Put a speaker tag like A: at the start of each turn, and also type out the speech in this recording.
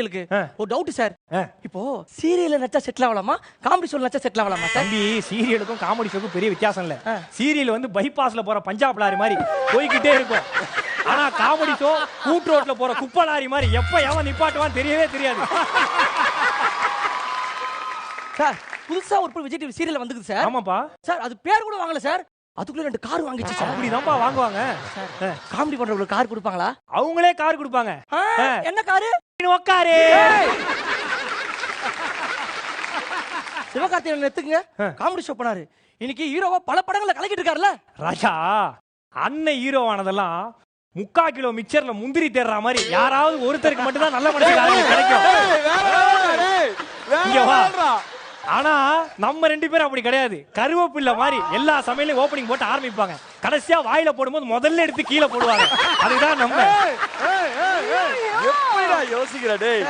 A: ஒரு doubt sir. இப்போ சீரியல்ல நச்சா செட்டில் ஆகலாமா, காமெடி ஷோல நச்சா செட்டில் ஆகலாமா சார்?
B: தம்பி, சீரியலுக்கும் காமெடி ஷோக்கும் பெரிய வித்தியாசம் இல்ல. சீரியல் வந்து பைபாஸ்ல போற பஞ்சாப் லாரி மாதிரி போய்கிட்டே இருக்கும். ஆனா காமெடி ஷோ கூட்டு ரோட்ல போற குப்பை லாரி மாதிரி எப்ப எவன் நிப்பாட்டுவான்னு தெரியவே தெரியாது.
A: சார் புதுசா ஒரு விஜய் டிவி சீரியல் வந்துக்குது சார்.
B: ஆமாப்பா
A: சார், அது பேர் கூட வாங்கல சார். அதுக்குள்ள 2 கார் வாங்கிச்சு சார்.
B: அப்படிதான்ப்பா வாங்குவாங்க.
A: காமெடி பண்றவங்களுக்கு கார் கொடுப்பாங்களா?
B: அவங்களே கார் கொடுப்பாங்க.
A: என்ன காரு?
B: உக்காரு.
A: சிவகார்த்திகேயன் எடுத்துங்க, காமெடி ஷோ பண்ணாரு. இன்னைக்கு ஹீரோவா பல படங்களை கலக்கிட்டு இருக்காருல்ல
B: ராஜா. அண்ணன் ஹீரோவானதெல்லாம் 3/4 கிலோ மிக்சர்ல முந்திரி தேடுற மாதிரி யாராவது ஒருத்தருக்கு மட்டும் தான் நல்ல மனுஷன் கிடைக்கும். இங்க வா. ஆனா நம்ம 2 பேரும் அப்படி கிடையாது. கருவேப்பிள்ளை மாதிரி எல்லா சமையலையும் ஓபனிங் போட்டு ஆரம்பிப்பாங்க. கடைசியா வாயில போடும்போது முதல்ல எடுத்து கீழே போடுவாங்க. அதுதான் நம்ம.
C: எப்படிடா யோசிக்கிற டேய்?